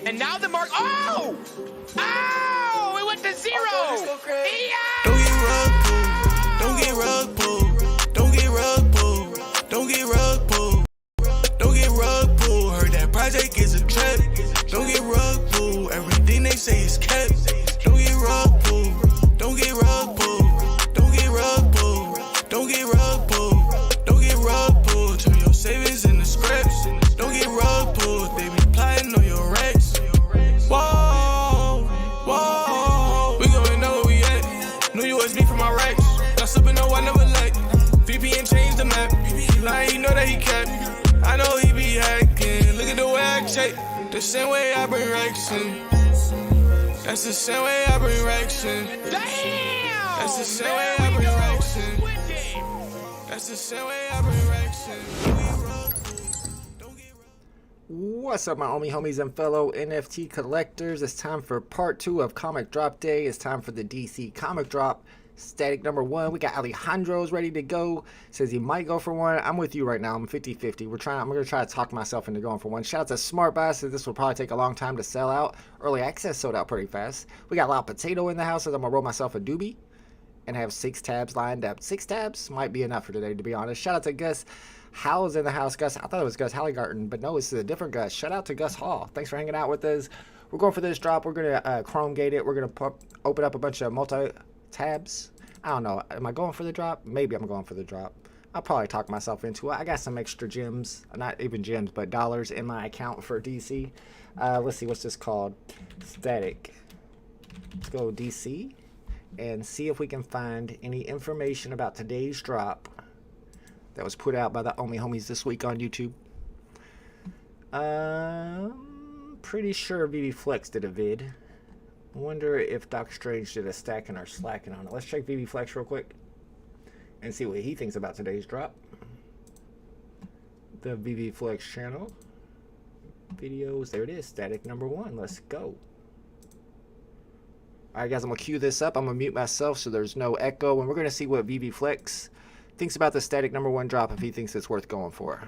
And now the mark, oh! Oh! It went to 0! Yeah! Don't get rug pulled. Don't get rug pulled. Don't get rug pulled. Don't get rug pulled. Heard that project is a trap. Don't get rug pulled. Everything they say is kept. Don't get rug pulled. Don't get rug pulled. Don't get rug pulled. Don't get rug pulled. Don't get rug pulled. Turn your savings into scraps. Don't get rug pulled. They be plotting on your racks. Whoa, whoa. We gon' know where we at. New USB from my racks. Got slipping, no, I never like. VPN changed the map. He lying, you know that he kept. I know he be hacking. Look at the way I check. The same way I bring racks in. That's the same way I bring racks in. Damn! That's the same way I bring racks in. That's the same way I bring racks in. What's up, my homies and fellow NFT collectors? It's time for part 2 of Comic Drop Day. It's time for the DC Comic Drop. Static number 1. We got Alejandro's ready to go. Says he might go for one. I'm with you right now. I'm 50-50. I'm gonna try to talk myself into going for one. Shout out to Smart Boss. Says this will probably take a long time to sell out. Early access sold out pretty fast. We got Loud Potato in the house. Says I'm gonna roll myself a doobie and have 6 tabs lined up. 6 tabs might be enough for today, to be honest. Shout out to Gus Howell's in the house. Gus, I thought it was Gus Halligarten, but no, it's a different Gus. Shout out to Gus Hall. Thanks for hanging out with us. We're going for this drop. We're gonna Chrome gate it. We're gonna open up a bunch of multi tabs. I don't know. Am I going for the drop? Maybe I'm going for the drop. I'll probably talk myself into it. I got some extra gems, not even gems, but dollars in my account for DC. Let's see, what's this called? Static. Let's go DC and see if we can find any information about today's drop that was put out by the Only Homies this week on YouTube. Pretty sure VV Flex did a vid. Wonder if Doc Strange did a stacking or slacking on it. Let's check VV Flex real quick and see what he thinks about today's drop. The VV Flex channel. Videos, there it is, static number 1. Let's go. Alright guys, I'm going to cue this up. I'm going to mute myself so there's no echo. And we're going to see what VV Flex thinks about the static number 1 drop, if he thinks it's worth going for.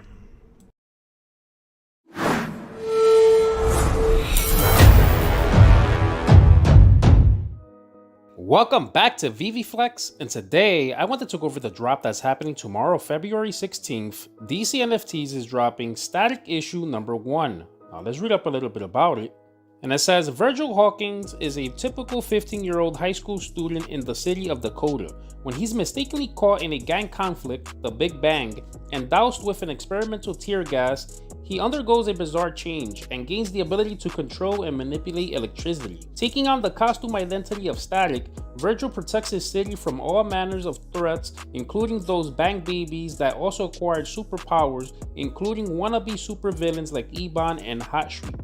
Welcome back to VV Flex, and today I wanted to go over the drop that's happening tomorrow, February 16th. DC NFTs is dropping static issue number 1. Now let's read up a little bit about it. And it says, Virgil Hawkins is a typical 15-year-old high school student in the city of Dakota when he's mistakenly caught in a gang conflict, the Big Bang, and doused with an experimental tear gas. He undergoes a bizarre change and gains the ability to control and manipulate electricity. Taking on the costume identity of Static, Virgil protects his city from all manners of threats, including those bang babies that also acquired superpowers, including wannabe supervillains like Ebon and Hot Shriek.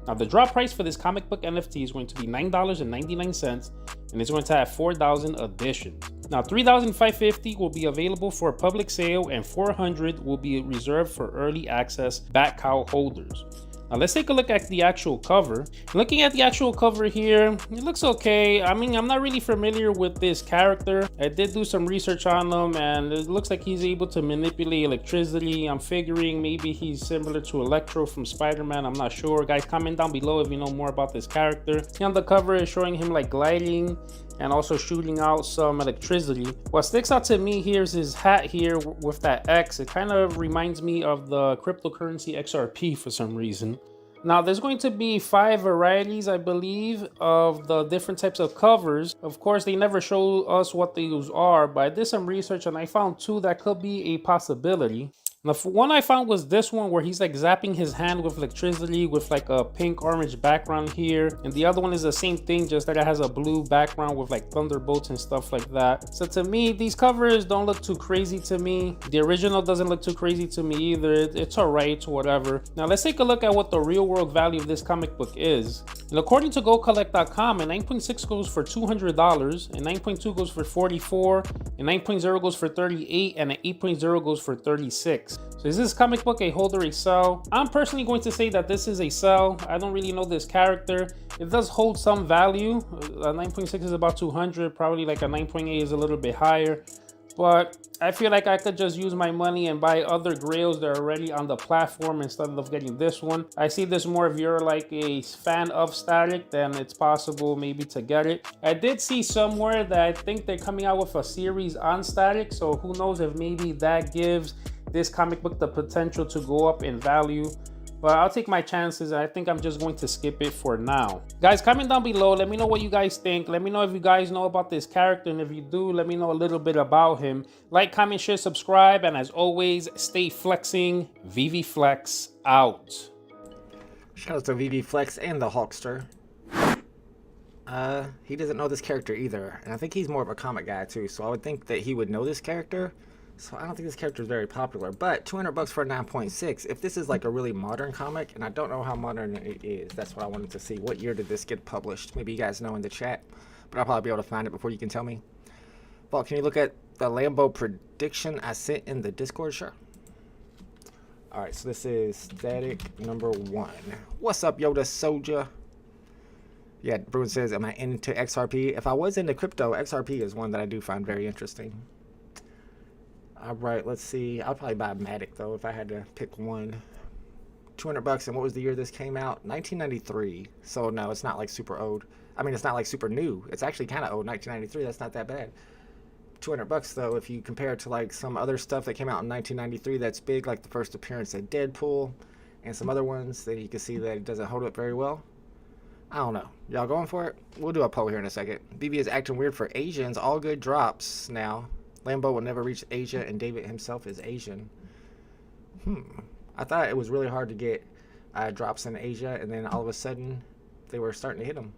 Now the drop price for this comic book NFT is going to be $9.99, and it's going to have 4,000 editions. Now 3,550 will be available for public sale and 400 will be reserved for early access back cow holders. Now let's take a look at the actual cover. Looking at the actual cover here, it looks okay. I mean, I'm not really familiar with this character. I did do some research on him and it looks like he's able to manipulate electricity. I'm figuring maybe he's similar to Electro from Spider-Man. I'm not sure. Guys, comment down below if you know more about this character. On the cover is showing him like gliding and also shooting out some electricity. What sticks out to me here is his hat here with that X. It kind of reminds me of the cryptocurrency XRP for some reason. Now there's going to be 5 varieties, I believe, of the different types of covers. Of course, they never show us what these are, but I did some research and I found 2 that could be a possibility. The one I found was this one where he's like zapping his hand with electricity with like a pink orange background here, and the other one is the same thing, just that it has a blue background with like thunderbolts and stuff like that. So to me, these covers don't look too crazy to me. The original doesn't look too crazy to me either. It's alright, whatever. Now let's take a look at what the real world value of this comic book is. And according to GoCollect.com, a 9.6 goes for $200, a 9.2 goes for $44, a 9.0 goes for $38, and an 8.0 goes for $36. So is this comic book a hold or a sell? I'm personally going to say that this is a sell. I don't really know this character. It does hold some value. A 9.6 is about 200, probably like a 9.8 is a little bit higher. But I feel like I could just use my money and buy other grails that are already on the platform instead of getting this one. I see this more if you're like a fan of Static, then it's possible maybe to get it. I did see somewhere that I think they're coming out with a series on Static, so who knows if maybe that gives this comic book the potential to go up in value. But I'll take my chances. I think I'm just going to skip it for now. Guys, comment down below. Let me know what you guys think. Let me know if you guys know about this character. And if you do, let me know a little bit about him. Like, comment, share, subscribe. And as always, stay flexing. VV Flex out. Shout out to VV Flex and the Hulkster. He doesn't know this character either. And I think he's more of a comic guy too. So I would think that he would know this character. So I don't think this character is very popular, but 200 bucks for a 9.6. If this is like a really modern comic, and I don't know how modern it is, that's what I wanted to see. What year did this get published? Maybe you guys know in the chat, but I'll probably be able to find it before you can tell me. Paul, can you look at the Lambo prediction I sent in the Discord? Sure. All right, so this is static number 1. What's up, Yoda Soldier? Yeah, Bruin says, am I into XRP? If I was into crypto, XRP is one that I do find very interesting. All right, let's see. I'll probably buy a Matic though if I had to pick one. 200 bucks, and what was the year this came out? 1993. So no, it's not like super old. I mean, it's not like super new. It's actually kind of old. 1993. That's not that bad. 200 bucks though, if you compare it to like some other stuff that came out in 1993 that's big, like the first appearance of Deadpool and some other ones, then you can see that it doesn't hold up very well. I don't know. Y'all going for it? We'll do a poll here in a second. BB is acting weird for Asians. All good drops now. Lambo will never reach Asia, and David himself is Asian. I thought it was really hard to get drops in Asia, and then all of a sudden, they were starting to hit them.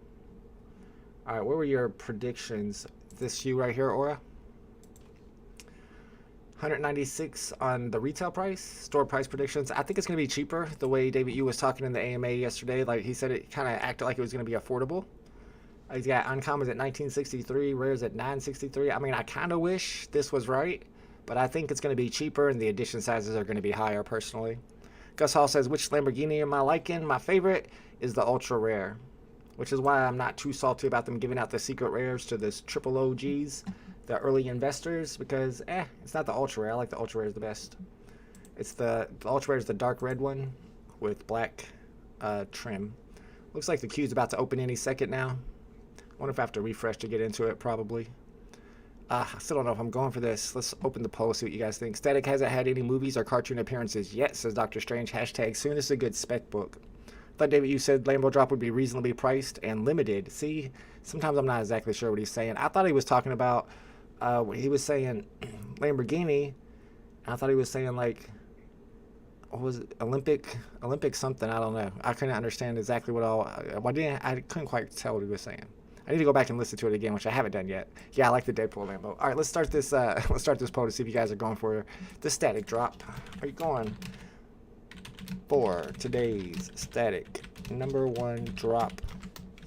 All right, what were your predictions? This you right here, Aura? 196 on the retail price, store price predictions. I think it's going to be cheaper, the way David Yu was talking in the AMA yesterday. Like, he said it kind of acted like it was going to be affordable. He's got uncommons at 1963, rares at 963. I mean, I kind of wish this was right, but I think it's going to be cheaper and the edition sizes are going to be higher personally. Gus Hall says, which Lamborghini am I liking? My favorite is the ultra rare, which is why I'm not too salty about them giving out the secret rares to this triple OGs, the early investors, because it's not the ultra rare. I like the ultra rare the best. It's the ultra rare is the dark red one with black trim. Looks like the queue's about to open any second now. Wonder if I have to refresh to get into it, probably. I still don't know if I'm going for this. Let's open the poll, see what you guys think. Static hasn't had any movies or cartoon appearances yet, says Dr. Strange. Hashtag soon. This is a good spec book. Thought, David, you said Lambo Drop would be reasonably priced and limited. See, sometimes I'm not exactly sure what he's saying. I thought he was talking about, he was saying Lamborghini. I thought he was saying, like, what was it? Olympic something. I don't know. I couldn't understand exactly what all, I couldn't quite tell what he was saying. I need to go back and listen to it again, which I haven't done yet. Yeah, I like the Deadpool Lambo. All right, let's start this. Let's start this poll to see if you guys are going for the static drop. Are you going for today's static number 1 drop?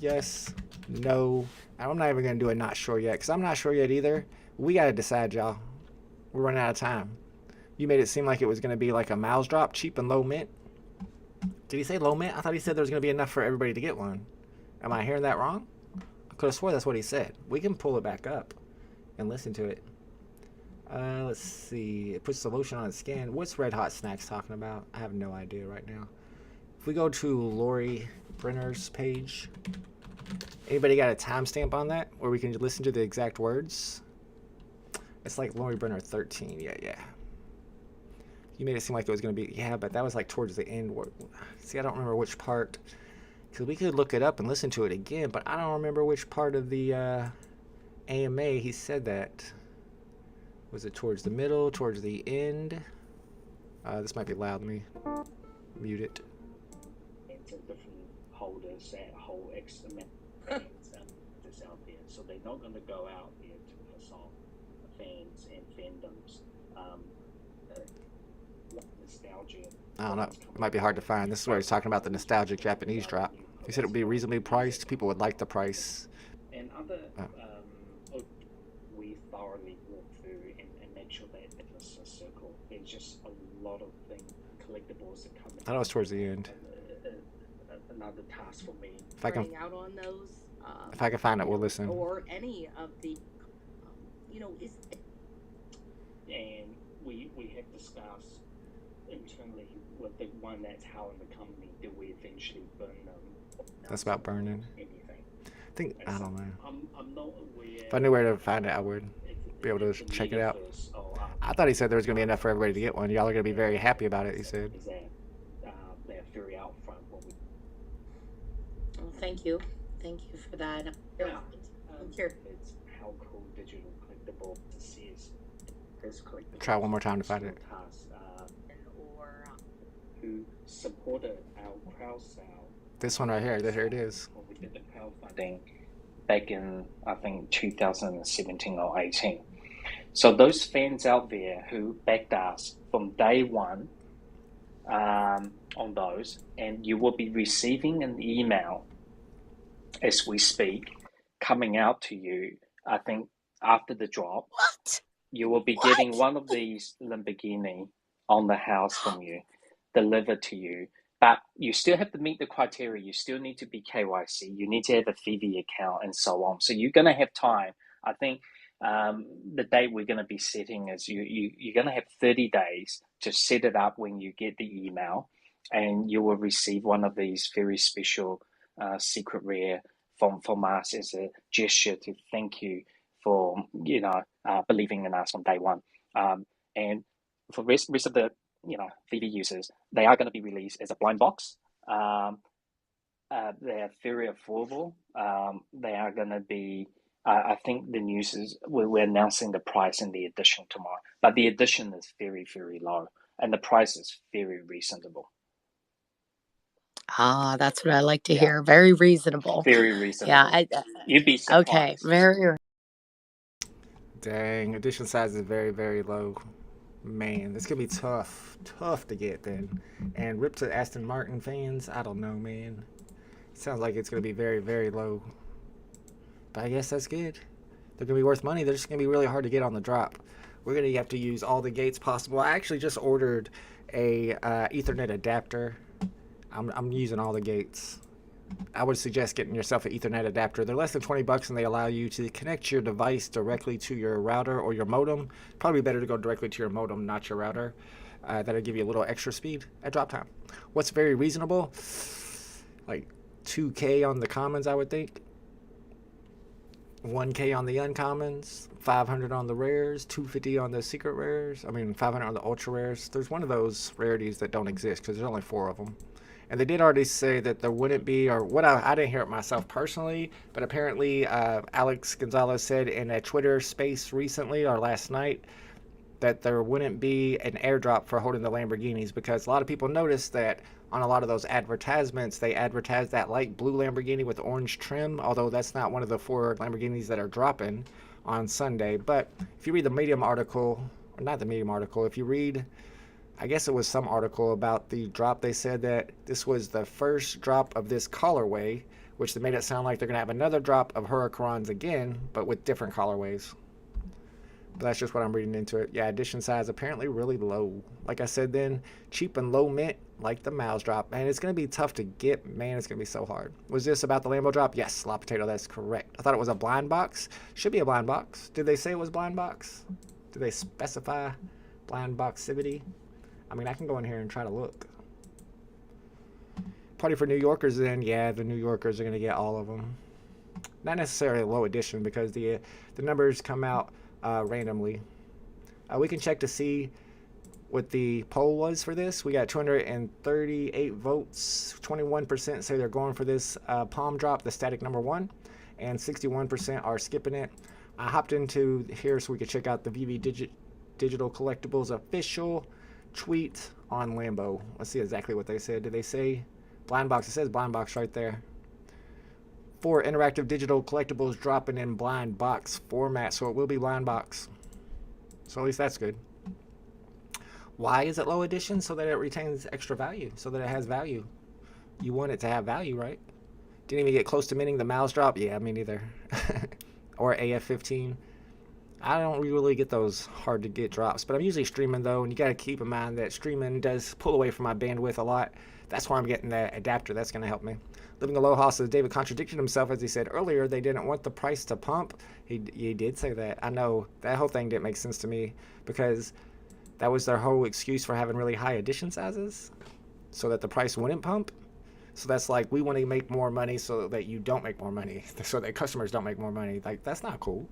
Yes, no. I'm not even gonna do a not sure yet because I'm not sure yet either. We gotta decide, y'all. We're running out of time. You made it seem like it was gonna be like a Miles drop, cheap and low mint. Did he say low mint? I thought he said there was gonna be enough for everybody to get one. Am I hearing that wrong? I could have swore that's what he said. We can pull it back up and listen to it. Let's see. It puts the lotion on its skin. What's Red Hot Snacks talking about? I have no idea right now. If we go to Lori Brenner's page, anybody got a timestamp on that where we can listen to the exact words? It's like Lori Brenner 13. Yeah. You made it seem like it was going to be, yeah, but that was like towards the end. See, I don't remember which part. Because we could look it up and listen to it again, but I don't remember which part of the AMA he said that. Was it towards the middle, towards the end? This might be loud. Let me mute it. It's a different holders that hold X amount of fans that's out there. So they're not going to go out there to piss off fans and fandoms. Nostalgia. I don't know. It might be hard to find. This is where he's talking about the nostalgic Japanese drop. He said it would be reasonably priced. People would like the price. And other, we thoroughly walk through and make sure that it was a circle. There's just a lot of things, collectibles that come in. I thought it was towards the end. Another task for me. If I can, out on those, if I can find it, we'll listen. or any of the, and we have discussed internally with the one that's held in the company, do we eventually burn them? That's about burning. Anything. I don't know. I'm not aware. If I knew where to find it, I would be able to check it out. I thought he said there was going to be enough for everybody to get one. Y'all are going to be very happy about it, he said. Is that they're very upfront when we... Well, thank you. Thank you for that. Here. It's how cool digital collectible is. Try one more time to find it. Who supported our crowd sale. This one right here. Here it is. When we did the crowdfunding back in, I think, 2017 or 18. So those fans out there who backed us from day one on those, and you will be receiving an email as we speak coming out to you, I think, after the drop. What? You will be getting one of these Lamborghini on the house from you, delivered to you. But you still have to meet the criteria. You still need to be KYC. You need to have a Phoebe account and so on. So you're going to have time. I think the date we're going to be setting is you're going to have 30 days to set it up when you get the email, and you will receive one of these very special secret rare from us as a gesture to thank you for believing in us from day one. And for rest of the Phoebe users, they are going to be released as a blind box. They're very affordable. They are going to be, I think the news is we're announcing the price in the edition tomorrow, but the edition is very, very low and the price is very reasonable. Ah, that's what I like to hear. Very reasonable. Very reasonable. Yeah. You'd be surprised. Okay. Very. Dang, edition size is very, very low. Man, this could be tough to get then. And rip to Aston Martin fans, I don't know, man. Sounds like it's going to be very, very low. But I guess that's good. They're going to be worth money. They're just going to be really hard to get on the drop. We're going to have to use all the gates possible. I actually just ordered a Ethernet adapter. I'm using all the gates. I would suggest getting yourself an Ethernet adapter. They're less than $20 and they allow you to connect your device directly to your router or your modem. Probably better to go directly to your modem, not your router. That'll give you a little extra speed at drop time. What's very reasonable? Like 2K on the commons, I would think. 1K on the uncommons, 500 on the rares, 250 on the secret rares. 500 on the ultra rares. There's one of those rarities that don't exist because there's only 4 of them. And they did already say that there wouldn't be, or what I didn't hear it myself personally, but apparently Alex Gonzalez said in a Twitter space recently or last night that there wouldn't be an airdrop for holding the Lamborghinis, because a lot of people noticed that on a lot of those advertisements, they advertise that light blue Lamborghini with orange trim, although that's not one of the 4 Lamborghinis that are dropping on Sunday. But if you read the Medium article, or not the Medium article, if you read, I guess it was some article about the drop, they said that this was the first drop of this colorway, which they made it sound like they're going to have another drop of Hurricanes again, but with different colorways. But that's just what I'm reading into it. Yeah, edition size apparently really low. Like I said then, cheap and low mint, like the Mouse drop. Man, it's going to be tough to get. Man, it's going to be so hard. Was this about the Lambo drop? Yes, La Potato, that's correct. I thought it was a blind box. Should be a blind box. Did they say it was blind box? Did they specify blind boxivity? I can go in here and try to look. Party for New Yorkers then. Yeah, the New Yorkers are going to get all of them. Not necessarily a low edition because the numbers come out randomly. We can check to see what the poll was for this. We got 238 votes. 21% say they're going for this palm drop, the static number 1. And 61% are skipping it. I hopped into here so we could check out the VV Digital Collectibles official tweet on Lambo. Let's see exactly what they said. Did they say blind box? It says blind box right there. 4 interactive digital collectibles dropping in blind box format, so it will be blind box. So at least that's good. Why is it low edition? So that it retains extra value, so that it has value. You want it to have value, right? Didn't even get close to minting the Mouse drop. Yeah, me neither. Or AF-15. I don't really get those hard to get drops, but I'm usually streaming though, and you got to keep in mind that streaming does pull away from my bandwidth a lot. That's why I'm getting that adapter. That's going to help me. Living Aloha says David contradicted himself as he said earlier they didn't want the price to pump. He did say that. I know that whole thing didn't make sense to me because that was their whole excuse for having really high edition sizes so that the price wouldn't pump. So that's like, we want to make more money so that you don't make more money, so that customers don't make more money. Like, that's not cool.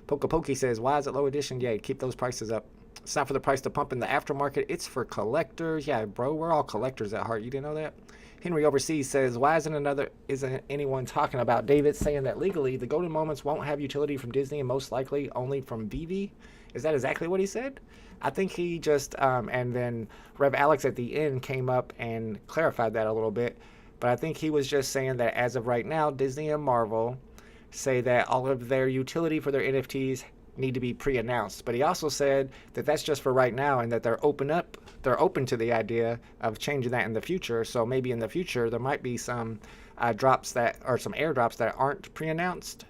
Poke says, why is it low edition? Yeah, keep those prices up. It's not for the price to pump in the aftermarket. It's for collectors. Yeah, bro, we're all collectors at heart. You didn't know that? Henry Overseas says, why isn't anyone talking about David saying that legally the golden moments won't have utility from Disney and most likely only from Vivi? Is that exactly what he said? I think he just, and then Rev Alex at the end came up and clarified that a little bit. But I think he was just saying that as of right now, Disney and Marvel say that all of their utility for their NFTs need to be pre-announced. But he also said that that's just for right now and that they're open to the idea of changing that in the future. So maybe in the future there might be some drops that, or some airdrops that aren't pre-announced.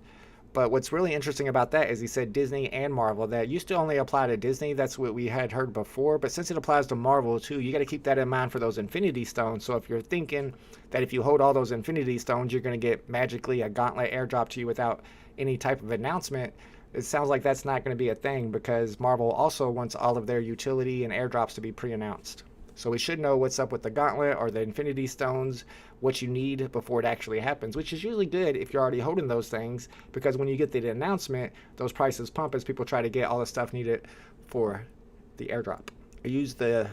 But what's really interesting about that is he said Disney and Marvel. That used to only apply to Disney. That's what we had heard before. But since it applies to Marvel too, you got to keep that in mind for those Infinity Stones. So if you're thinking that if you hold all those Infinity Stones, you're going to get magically a gauntlet airdrop to you without any type of announcement, it sounds like that's not going to be a thing because Marvel also wants all of their utility and airdrops to be pre-announced. So we should know what's up with the gauntlet or the Infinity Stones, what you need before it actually happens, which is usually good if you're already holding those things, because when you get the announcement, those prices pump as people try to get all the stuff needed for the airdrop. I use the,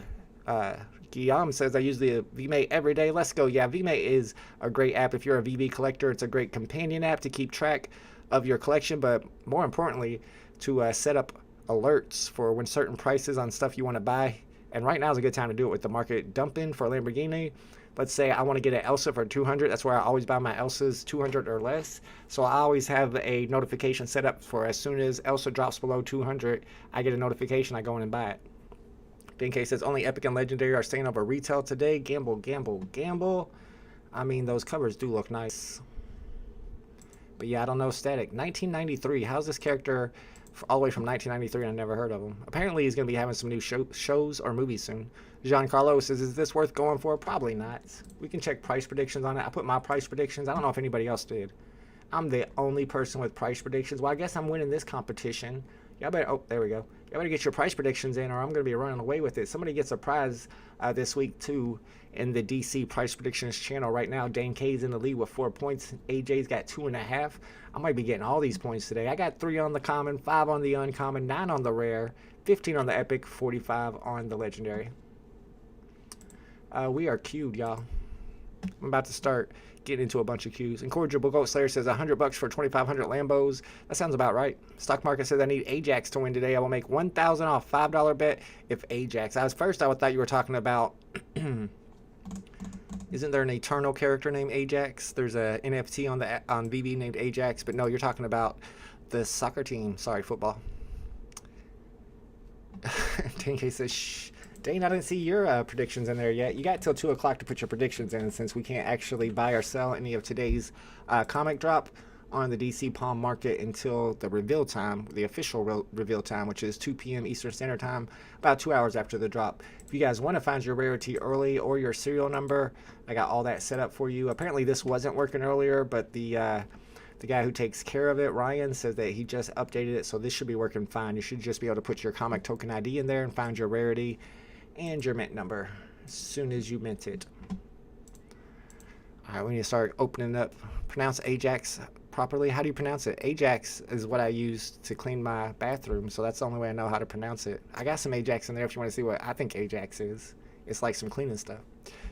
Guillaume says, I use the VMate every day. Let's go. Yeah, VMate is a great app. If you're a VB collector, it's a great companion app to keep track of your collection, but more importantly, to set up alerts for when certain prices on stuff you want to buy. And right now is a good time to do it with the market dumping for a Lamborghini. Let's say I want to get an Elsa for 200. That's where I always buy my Elsas, 200 or less. So I always have a notification set up for as soon as Elsa drops below 200, I get a notification, I go in and buy it. BNK says only Epic and Legendary are staying over retail today. Gamble, gamble, gamble. I mean, those covers do look nice. But yeah, I don't know. Static. 1993. How's this character all the way from 1993 and I never heard of him? Apparently he's going to be having some new shows or movies soon. Giancarlo says, is this worth going for? Probably not. We can check price predictions on it. I put my price predictions. I don't know if anybody else did. I'm the only person with price predictions. Well, I guess I'm winning this competition. Y'all better, oh, there we go. Y'all better get your price predictions in or I'm going to be running away with it. Somebody gets a prize this week too in the DC price predictions channel right now. Dane K's in the lead with 4 points. AJ's got 2.5. I might be getting all these points today. I got 3 on the common, 5 on the uncommon, 9 on the rare, 15 on the epic, 45 on the legendary. We are queued, y'all. I'm about to start getting into a bunch of queues. Incorrigible Goat Slayer says $100 for 2,500 Lambos. That sounds about right. Stock Market says I need Ajax to win today. I will make 1,000 off $5 bet if Ajax. I thought you were talking about. Isn't there an Eternal character named Ajax? There's a NFT on VB named Ajax, but no, you're talking about the soccer team. Sorry, football. TNK says shh. Dane, I didn't see your predictions in there yet. You got till 2 o'clock to put your predictions in since we can't actually buy or sell any of today's comic drop on the DC Palm Market until the reveal time, the official reveal time, which is 2 p.m. Eastern Standard Time, about 2 hours after the drop. If you guys want to find your rarity early or your serial number, I got all that set up for you. Apparently this wasn't working earlier, but the guy who takes care of it, Ryan, says that he just updated it, so this should be working fine. You should just be able to put your comic token ID in there and find your rarity and your mint number as soon as you mint it. Alright, we need to start opening up. Pronounce Ajax properly. How do you pronounce it? Ajax is what I use to clean my bathroom, so that's the only way I know how to pronounce it. I got some Ajax in there if you want to see what I think Ajax is. It's like some cleaning stuff.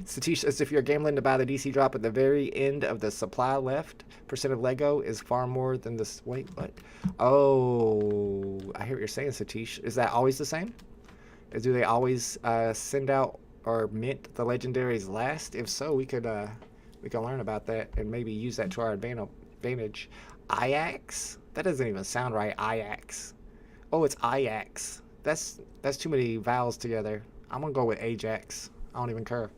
Satish says if you're gambling to buy the DC drop at the very end of the supply left, percent of Lego is far more than this. Wait, what? Oh, I hear what you're saying, Satish. Is that always the same? Do they always send out or mint the legendaries last? If so, we can learn about that and maybe use that to our advantage. Ajax? That doesn't even sound right. Ajax. Oh, it's Ajax. That's too many vowels together. I'm gonna go with Ajax. I don't even care.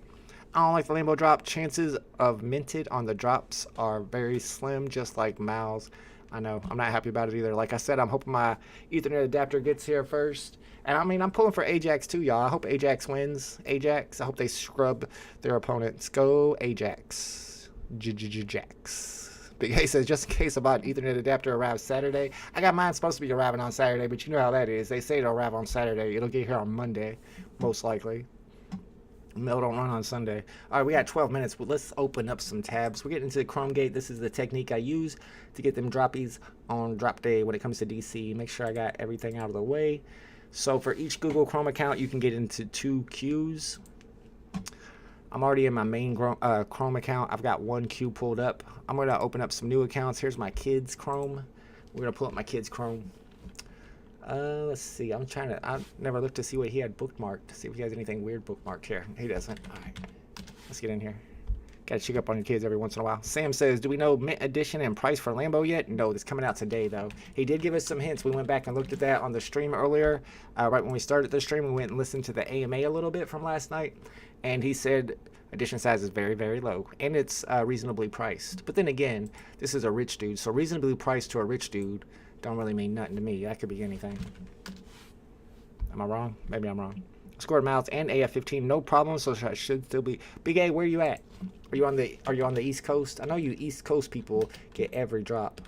I don't like the Lambo drop. Chances of minted on the drops are very slim, just like Miles. I know. I'm not happy about it either. Like I said, I'm hoping my Ethernet adapter gets here first. And I mean, I'm pulling for Ajax too, y'all. I hope Ajax wins. Ajax. I hope they scrub their opponents. Go Ajax. Jax. Big A says, just in case about Ethernet adapter arrives Saturday. I got mine supposed to be arriving on Saturday, but you know how that is. They say it'll arrive on Saturday. It'll get here on Monday, most likely. Mail don't run on Sunday. All right, we got 12 minutes, but let's open up some tabs. We're getting into the Chrome Gate. This is the technique I use to get them droppies on drop day when it comes to DC. Make sure I got everything out of the way. So for each Google Chrome account, you can get into 2 queues. I'm already in my main Chrome account. I've got 1 queue pulled up. I'm going to open up some new accounts. Here's my kids Chrome. We're going to pull up my kids Chrome. Let's see. I never looked to see what he had bookmarked. To see if he has anything weird bookmarked here. He doesn't. All right. Let's get in here. Gotta check up on your kids every once in a while. Sam says, do we know mint edition and price for Lambo yet? No, it's coming out today, though. He did give us some hints. We went back and looked at that on the stream earlier. Right when we started the stream, we went and listened to the AMA a little bit from last night. And he said edition size is very, very low. And it's reasonably priced. But then again, this is a rich dude. So reasonably priced to a rich dude don't really mean nothing to me. That could be anything. Am I wrong? Maybe I'm wrong. Scored mounts and AF-15, no problem. So I should still be. Big A, where you at? Are you on the East Coast? I know you East Coast people get every drop.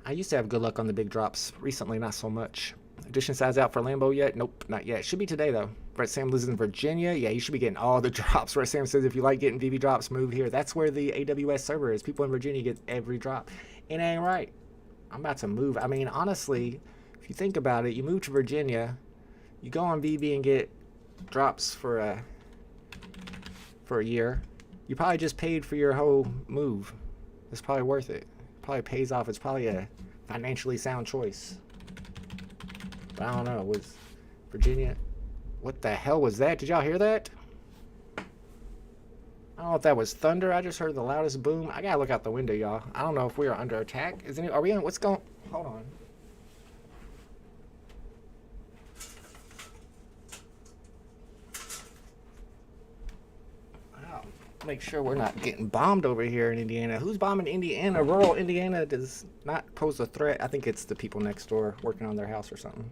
I used to have good luck on the big drops. Recently, not so much. Edition size out for Lambo yet? Nope, not yet. Should be today though. Red Sam lives in Virginia. Yeah, you should be getting all the drops. Red Sam says if you like getting VV drops, move here. That's where the AWS server is. People in Virginia get every drop. It ain't right. I'm about to move. I mean, honestly, if you think about it, you move to Virginia, you go on VV and get drops for a year. You probably just paid for your whole move. It's probably worth it. Probably pays off. It's probably a financially sound choice. But I don't know. Was Virginia? What the hell was that? Did y'all hear that? I don't know if that was thunder. I just heard the loudest boom. I gotta look out the window, y'all. I don't know if we are under attack. Are we in? What's going? Hold on. Make sure we're not getting bombed over here in Indiana. Who's bombing Indiana? Rural Indiana does not pose a threat. I think it's the people next door working on their house or something.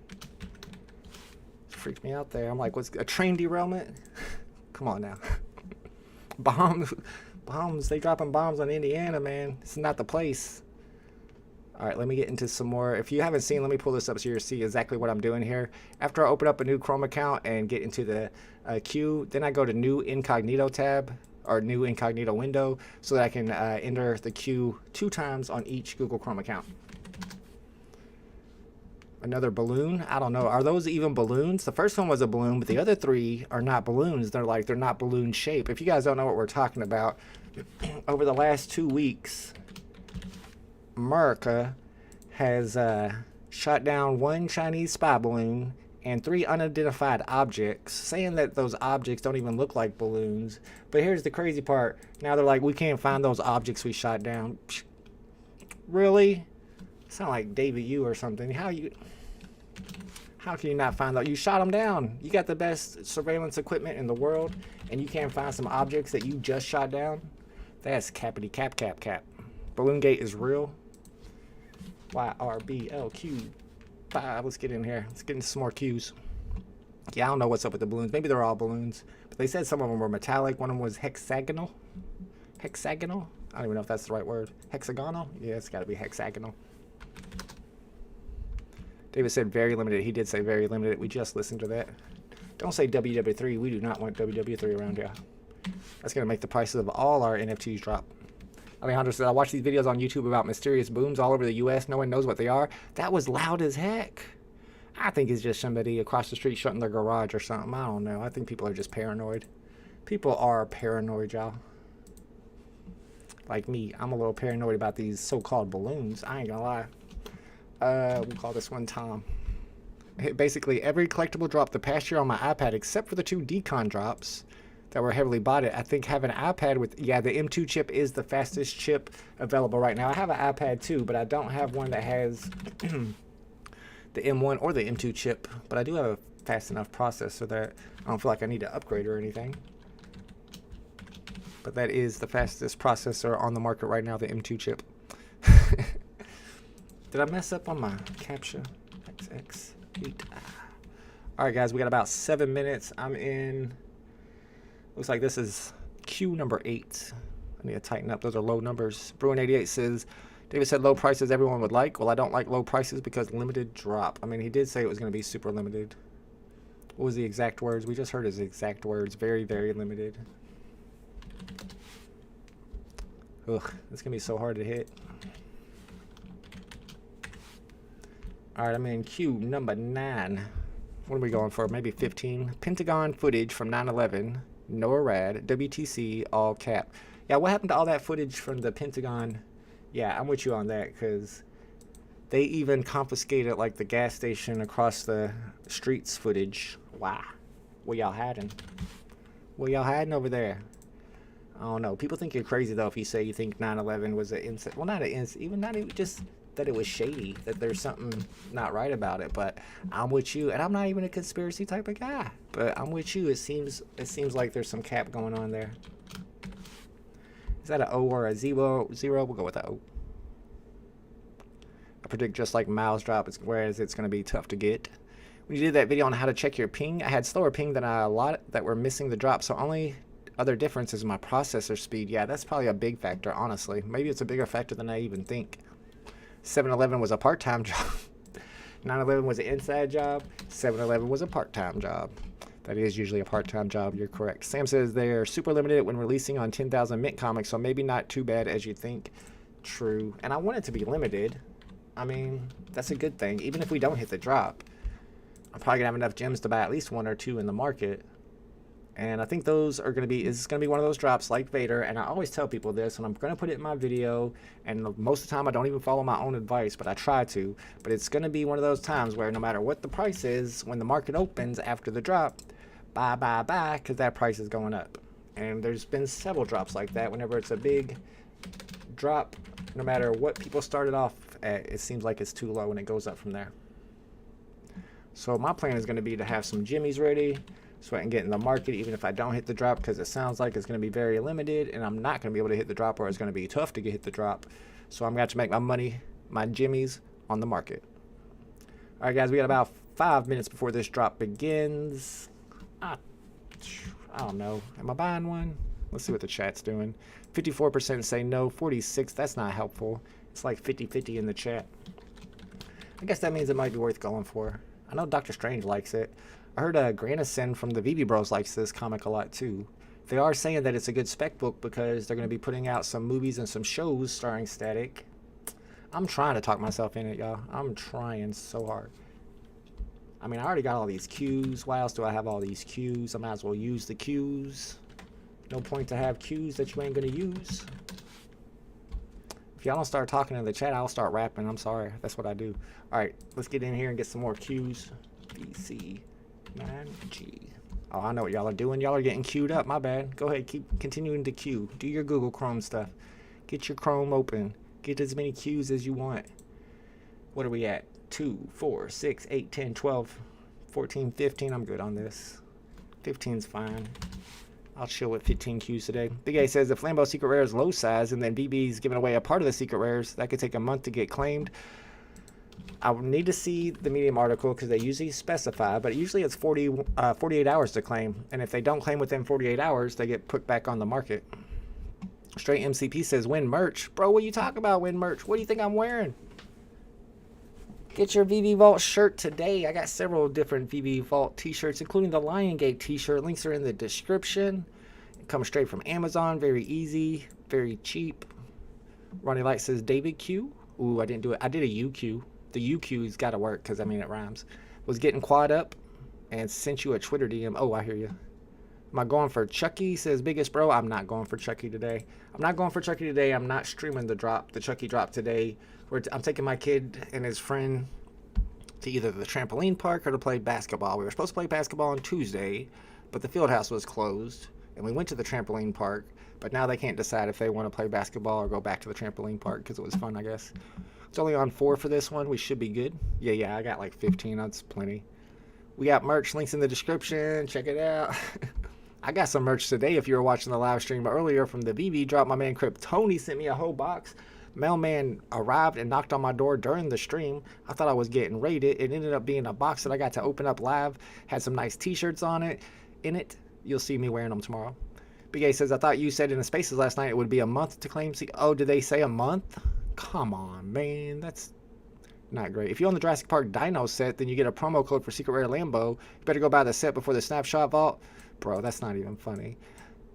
Freaked me out there. I'm like, what's a train derailment? Come on now. Bombs. They dropping bombs on Indiana, man. It's not the place. All right, let me get into some more. If you haven't seen, let me pull this up so you see exactly what I'm doing here. After I open up a new Chrome account and get into the queue, then I go to New Incognito tab, or New Incognito window, so that I can enter the queue 2 times on each Google Chrome account. Another balloon? I don't know. Are those even balloons? The first one was a balloon, but the other 3 are not balloons. They're not balloon shape. If you guys don't know what we're talking about, over the last 2 weeks, America has shot down 1 Chinese spy balloon and 3 unidentified objects, saying that those objects don't even look like balloons. But here's the crazy part. Now they're like, we can't find those objects we shot down. Really? Sound like David Yu or something. How can you not find that? You shot them down. You got the best surveillance equipment in the world, and you can't find some objects that you just shot down? That's cappity cap. Balloon Gate is real. YRBLQ5. Let's get in here. Let's get into some more Qs. Yeah, I don't know what's up with the balloons. Maybe they're all balloons. But they said some of them were metallic. One of them was hexagonal. Hexagonal? I don't even know if that's the right word. Hexagonal? Yeah, it's got to be hexagonal. David said very limited. He did say very limited. We just listened to that. Don't say WW3. We do not want WW3 around here. That's going to make the prices of all our NFTs drop. Alejandro said, I watch these videos on YouTube about mysterious booms all over the U.S. No one knows what they are. That was loud as heck. I think it's just somebody across the street shutting their garage or something. I don't know. I think people are just paranoid. People are paranoid, y'all. Like me, I'm a little paranoid about these so-called balloons. I ain't gonna lie. We'll call this one Tom. Basically, every collectible drop the past year on my iPad, except for the 2 Decon drops that were heavily bought. I think having an iPad with, yeah, the M2 chip is the fastest chip available right now. I have an iPad too, but I don't have one that has the M1 or the M2 chip. But I do have a fast enough processor that I don't feel like I need to upgrade or anything. But that is the fastest processor on the market right now, the M2 chip. Did I mess up on my captcha? XX8. Alright guys, we got about 7 minutes. I'm in, looks like this is queue number 8. I need to tighten up, those are low numbers. Bruin88 says, David said low prices everyone would like. Well, I don't like low prices because limited drop. I mean, he did say it was going to be super limited. What was the exact words? We just heard his exact words. Very, very limited. Ugh, it's going to be so hard to hit. Alright, I'm in queue number 9. What are we going for? Maybe 15. Pentagon footage from 9/11. NORAD. WTC. All cap. Yeah, what happened to all that footage from the Pentagon? Yeah, I'm with you on that, because they even confiscated, like, the gas station across the streets footage. Wow. What y'all hiding? What y'all hiding over there? I don't know. People think you're crazy, though, if you say you think 9/11 was an incident. Well, not an incident. Even not even just that it was shady, that there's something not right about it. But I'm with you, and I'm not even a conspiracy type of guy. But I'm with you. It seems like there's some cap going on there. Is that an O or a zero? We'll go with the O. I predict just like Miles drop, whereas it's going to be tough to get. When you did that video on how to check your ping, I had slower ping than a lot that were missing the drop. So only other difference is my processor speed. Yeah, that's probably a big factor, honestly. Maybe it's a bigger factor than I even think. 7-Eleven was a part-time job. 9/11 was an inside job. 7-Eleven was a part-time job. That is usually a part-time job. You're correct. Sam says they're super limited when releasing on 10,000 mint comics, so maybe not too bad as you think. True. And I want it to be limited. I mean, that's a good thing. Even if we don't hit the drop, I'm probably going to have enough gems to buy at least 1 or 2 in the market. And I think those are going to be, it's going to be one of those drops like Vader. And I always tell people this, and I'm going to put it in my video. And most of the time, I don't even follow my own advice, but I try to. But it's going to be one of those times where no matter what the price is, when the market opens after the drop, buy, because that price is going up. And there's been several drops like that. Whenever it's a big drop, no matter what people started off at, it seems like it's too low and it goes up from there. So my plan is going to be to have some jimmies ready so I can get in the market even if I don't hit the drop, because it sounds like it's going to be very limited and I'm not going to be able to hit the drop, or it's going to be tough to hit the drop. So I'm going to have to make my money, my jimmies, on the market. Alright guys, we got about 5 minutes before this drop begins. I don't know. Am I buying one? Let's see what the chat's doing. 54% say no. 46%, that's not helpful. It's like 50-50 in the chat. I guess that means it might be worth going for. I know Doctor Strange likes it. I heard Granison from the VV Bros likes this comic a lot too. They are saying that it's a good spec book because they're going to be putting out some movies and some shows starring Static. I'm trying to talk myself in it, y'all. I'm trying so hard. I mean, I already got all these cues. Why else do I have all these cues? I might as well use the cues. No point to have cues that you ain't going to use. If y'all don't start talking in the chat, I'll start rapping. I'm sorry. That's what I do. Alright, let's get in here and get some more cues. BC9G. Oh, I know what y'all are doing. Y'all are getting queued up. My bad. Go ahead. Keep continuing to queue. Do your Google Chrome stuff. Get your Chrome open. Get as many cues as you want. What are we at? 2, 4, 6, 8, 10, 12, 14, 15. I'm good on this. 15's fine. I'll chill with 15 Qs today. Big A says if Lambo Secret Rare is low size and then BB's giving away a part of the Secret Rares, that could take a month to get claimed. I would need to see the Medium article because they usually specify, but usually it's 48 hours to claim. And if they don't claim within 48 hours, they get put back on the market. Straight MCP says win merch. Bro, what are you talking about, win merch? What do you think I'm wearing? Get your VV Vault shirt today. I got several different VV Vault t-shirts, including the Lion Gate t-shirt. Links are in the description. It comes straight from Amazon. Very easy. Very cheap. Ronnie Light says David Q. Ooh, I didn't do it. I did a UQ. The UQ's got to work because, I mean, it rhymes. Was getting quad up and sent you a Twitter DM. Oh, I hear you. Am I going for Chucky? Says Biggest Bro. I'm not going for Chucky today. I'm not going for Chucky today. I'm not streaming the Chucky drop today. I'm taking my kid and his friend to either the trampoline park or to play basketball. We were supposed to play basketball on Tuesday, but the field house was closed. And we went to the trampoline park, but now they can't decide if they want to play basketball or go back to the trampoline park because it was fun, I guess. It's only on 4 for this one. We should be good. Yeah, I got like 15. That's plenty. We got merch, links in the description. Check it out. I got some merch today. If you were watching the live stream earlier from the VV drop, my man Crip Tony sent me a whole box. Mailman arrived and knocked on my door during the stream. I thought I was getting raided. It ended up being a box that I got to open up live. Had some nice t-shirts on it. In it, you'll see me wearing them tomorrow. Big A says, I thought you said in the spaces last night it would be a month to claim. Oh, did they say a month? Come on, man. That's not great. If you own the Jurassic Park Dino set, then you get a promo code for Secret Rare Lambo. You better go buy the set before the Snapshot Vault. Bro, that's not even funny.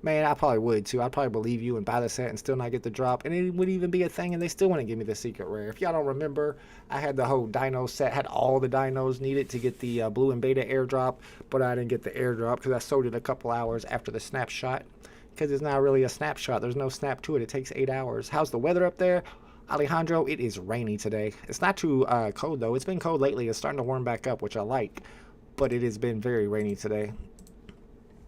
Man, I probably would too. I'd probably believe you and buy the set and still not get the drop. And it would even be a thing and they still wouldn't give me the Secret Rare. If y'all don't remember, I had the whole Dino set, had all the dinos needed to get the Blue and Beta airdrop. But I didn't get the airdrop because I sold it a couple hours after the snapshot. Because it's not really a snapshot. There's no snap to it. It takes 8 hours. How's the weather up there? Alejandro, it is rainy today. It's not too cold though. It's been cold lately. It's starting to warm back up, which I like. But it has been very rainy today.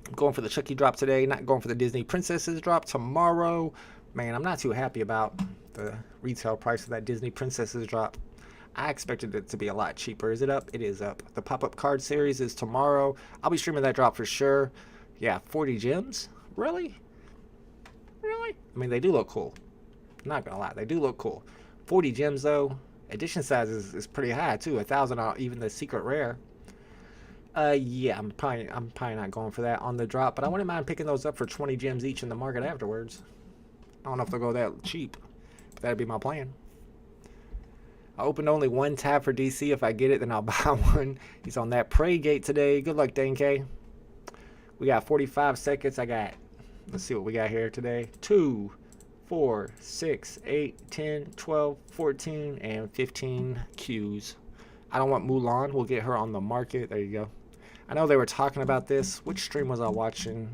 I'm going for the Chucky drop today, not going for the Disney Princesses drop tomorrow. Man, I'm not too happy about the retail price of that Disney Princesses drop. I expected it to be a lot cheaper. Is it up? It is up. The pop-up card series is tomorrow. I'll be streaming that drop for sure. Yeah, 40 gems? Really? Really? I mean, they do look cool. Not gonna lie, they do look cool. 40 gems though. Edition size is pretty high too. 1,000 on even the secret rare. Yeah, I'm probably not going for that on the drop, but I wouldn't mind picking those up for 20 gems each in the market afterwards. I don't know if they'll go that cheap, but that'd be my plan. I opened only one tab for DC. If I get it, then I'll buy one. He's on that Prey Gate today. Good luck, Dane K. We got 45 seconds. Let's see what we got here today. 2, 4, 6, 8, 10, 12, 14, and 15 queues. I don't want Mulan. We'll get her on the market. There you go. I know they were talking about this. Which stream was I watching?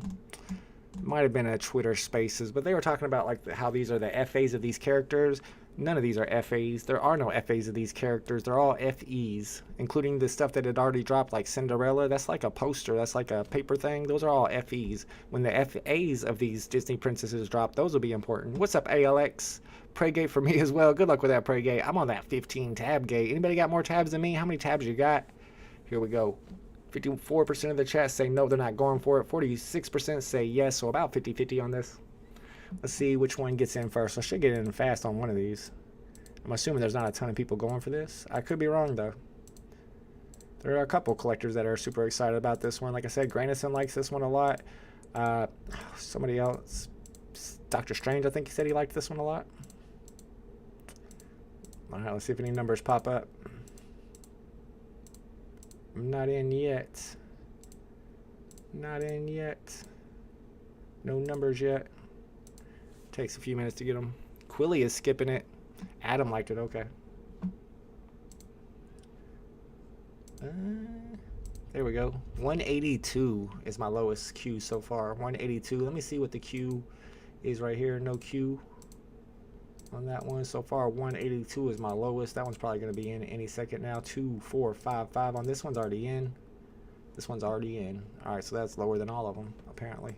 It might have been a Twitter Spaces, but they were talking about like how these are the FAs of these characters. None of these are FAs. There are no FAs of these characters. They're all FEs, including the stuff that had already dropped, like Cinderella. That's like a poster. That's like a paper thing. Those are all FEs. When the FAs of these Disney princesses drop, those will be important. What's up, ALX? Prey Gate for me as well. Good luck with that Prey Gate. I'm on that 15 tab gate. Anybody got more tabs than me? How many tabs you got? Here we go. 54% of the chat say no, they're not going for it. 46% say yes, so about 50-50 on this. Let's see which one gets in first. I should get in fast on one of these. I'm assuming there's not a ton of people going for this. I could be wrong, though. There are a couple collectors that are super excited about this one. Like I said, Granison likes this one a lot. Somebody else, Dr. Strange, I think he said he liked this one a lot. All right, let's see if any numbers pop up. I'm not in yet. Not in yet. No numbers yet. Takes a few minutes to get them. Quilly is skipping it. Adam liked it. Okay. There we go. 182 is my lowest queue so far. 182. Let me see what the queue is right here. No queue on that one. So far, 182 is my lowest. That one's probably going to be in any second now. 2, 4, 5, 5 on this one's already in. This one's already in. All right, so that's lower than all of them, apparently.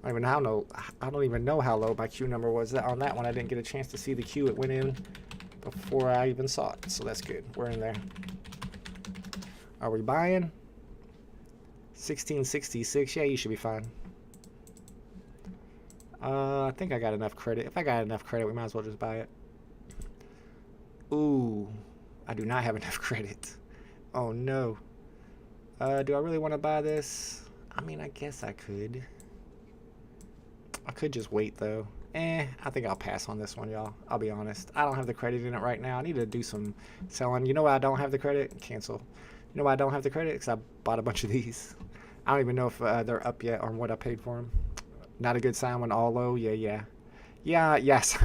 I don't even know how low my queue number was on that one. I didn't get a chance to see the queue. It went in before I even saw it, so that's good. We're in there. Are we buying? 1666. Yeah, you should be fine. I think I got enough credit. If I got enough credit, we might as well just buy it. Ooh, I do not have enough credit. Oh no. Do I really want to buy this? I mean, I guess I could. I could just wait though. I think I'll pass on this one, y'all. I'll be honest. I don't have the credit in it right now. I need to do some selling. You know why I don't have the credit? Cancel. You know why I don't have the credit? Because I bought a bunch of these. I don't even know if they're up yet on what I paid for them. Not a good sign when all low. Yeah. Yes.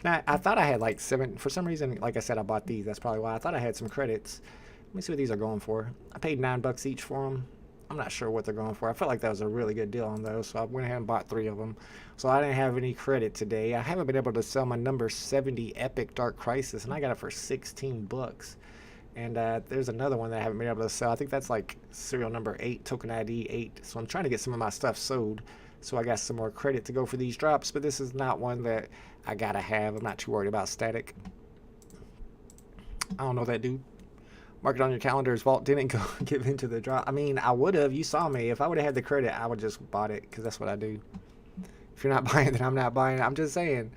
I thought I had like 7. For some reason, like I said, I bought these. That's probably why. I thought I had some credits. Let me see what these are going for. I paid $9 each for them. I'm not sure what they're going for. I felt like that was a really good deal on those, so I went ahead and bought 3 of them. So I didn't have any credit today. I haven't been able to sell my number 70 Epic Dark Crisis, and I got it for $16. And there's another one that I haven't been able to sell. I think that's like serial number 8, token ID 8. So I'm trying to get some of my stuff sold, so I got some more credit to go for these drops. But this is not one that I gotta have. I'm not too worried about static. I don't know that dude. Mark it on your calendars. Vault didn't go give into the drop. I mean, I would have. You saw me. If I would have had the credit, I would just bought it because that's what I do. If you're not buying, then I'm not buying. I'm just saying.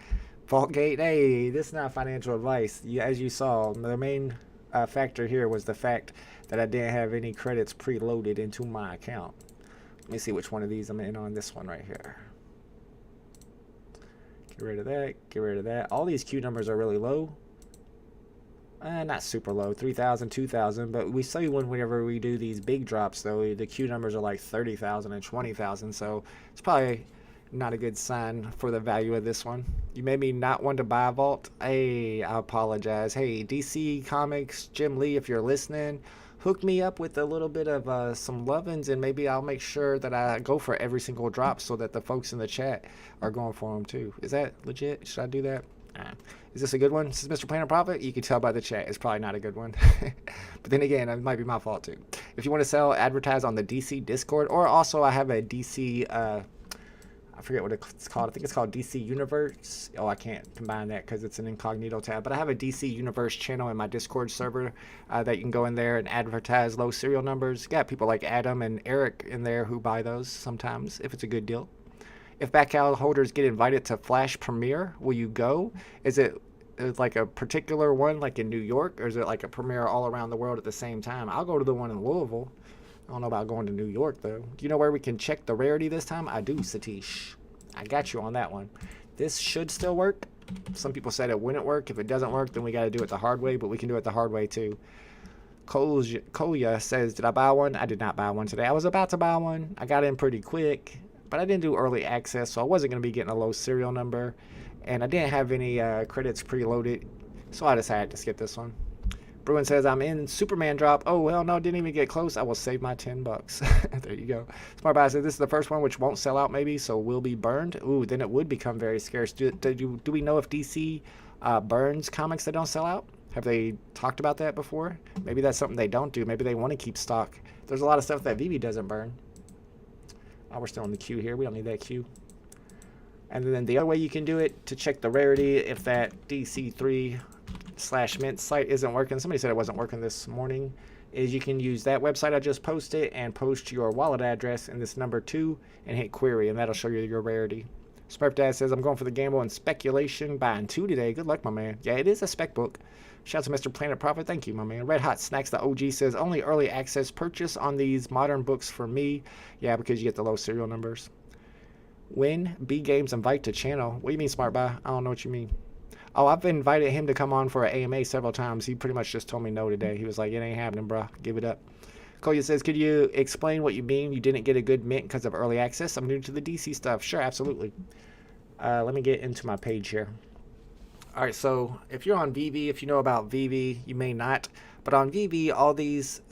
Vaultgate, hey, this is not financial advice. As you saw, the main factor here was the fact that I didn't have any credits preloaded into my account. Let me see which one of these I'm in on. This one right here. Get rid of that. Get rid of that. All these Q numbers are really low. Not super low, 3,000, 2,000, but we see whenever we do these big drops, though, the Q numbers are like 30,000 and 20,000, so it's probably not a good sign for the value of this one. You made me not want to buy a vault. Hey, I apologize. Hey, DC Comics, Jim Lee, if you're listening, hook me up with a little bit of some lovin's, and maybe I'll make sure that I go for every single drop so that the folks in the chat are going for them too. Is that legit? Should I do that? Is this a good one? This is Mr. Planet Profit. You can tell by the chat. It's probably not a good one. But then again, it might be my fault too. If you want to sell, advertise on the DC Discord, or also I have a DC, I forget what it's called. I think it's called DC Universe. Oh, I can't combine that because it's an incognito tab. But I have a DC Universe channel in my Discord server that you can go in there and advertise low serial numbers. Got people like Adam and Eric in there who buy those sometimes if it's a good deal. If back catalog holders get invited to Flash Premiere, will you go? Is it like a particular one, like in New York, or is it like a premiere all around the world at the same time? I'll go to the one in Louisville. I don't know about going to New York, though. Do you know where we can check the rarity this time? I do, Satish. I got you on that one. This should still work. Some people said it wouldn't work. If it doesn't work, then we got to do it the hard way, but we can do it the hard way, too. Kolya says, did I buy one? I did not buy one today. I was about to buy one. I got in pretty quick. But I didn't do early access, so I wasn't going to be getting a low serial number. And I didn't have any credits preloaded, so I decided to skip this one. Bruin says, I'm in Superman drop. Oh, well, no, didn't even get close. I will save my $10. There you go. Smart Buy says, this is the first one which won't sell out maybe, so will be burned. Ooh, then it would become very scarce. Do we know if DC burns comics that don't sell out? Have they talked about that before? Maybe that's something they don't do. Maybe they want to keep stock. There's a lot of stuff that Vivi doesn't burn. Oh, we're still in the queue here. We don't need that queue. And then the other way you can do it to check the rarity, if that DC3/mint site isn't working, somebody said it wasn't working this morning, is you can use that website I just posted and post your wallet address in this number 2 and hit query, and that'll show you your rarity. Smurf Dad says, I'm going for the gamble and speculation, buying 2 today. Good luck, my man. Yeah, it is a spec book. Shout out to Mr. Planet Profit. Thank you, my man. Red Hot Snacks, the OG, says, only early access purchase on these modern books for me. Yeah, because you get the low serial numbers. When B Games invite to channel. What do you mean, Smart Buy? I don't know what you mean. Oh, I've invited him to come on for an AMA several times. He pretty much just told me no today. He was like, it ain't happening, bro. Give it up. Kolya says, could you explain what you mean you didn't get a good mint because of early access? I'm new to the DC stuff. Sure, absolutely. Let me get into my page here. All right, so if you're on VV, if you know about VV, you may not. But on VV, all these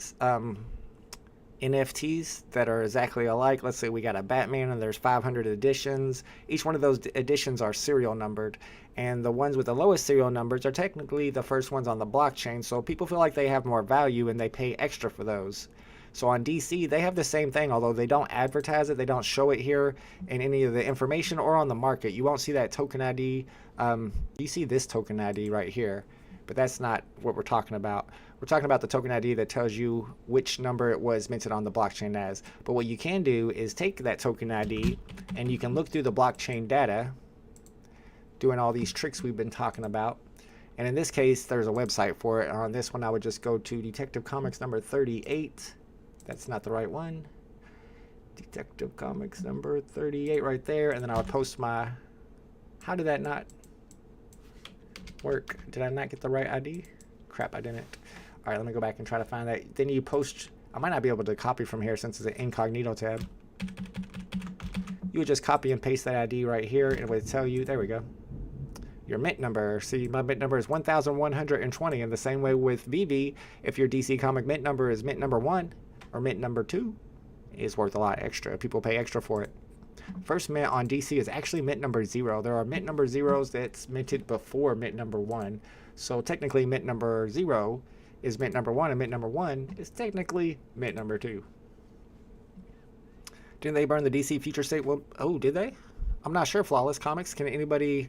NFTs that are exactly alike, let's say we got a Batman and there's 500 editions. Each one of those editions are serial numbered. And the ones with the lowest serial numbers are technically the first ones on the blockchain. So people feel like they have more value and they pay extra for those. So on DC, they have the same thing, although they don't advertise it. They don't show it here in any of the information or on the market. You won't see that token ID. You see this token ID right here, but that's not what we're talking about. We're talking about the token ID that tells you which number it was minted on the blockchain as. But what you can do is take that token ID and you can look through the blockchain data, doing all these tricks we've been talking about. And in this case, there's a website for it. On this one, I would just go to Detective Comics number 38. That's not the right one. Detective Comics number 38 right there. And then I would post my... How did that not work? Did I not get the right ID? Crap, I didn't. All right, let me go back and try to find that. Then you post... I might not be able to copy from here since it's an incognito tab. You would just copy and paste that ID right here, and it would tell you... There we go. Your mint number. See, my mint number is 1,120. And the same way with VV, if your DC Comic mint number is mint number 1... or mint number 2 is worth a lot extra. People pay extra for it. First mint on DC is actually mint number 0. There are mint number 0s that's minted before mint number 1. So technically mint number 0 is mint number 1, and mint number 1 is technically mint number 2. Didn't they burn the DC future state? Well, oh, did they? I'm not sure, Flawless Comics. Can anybody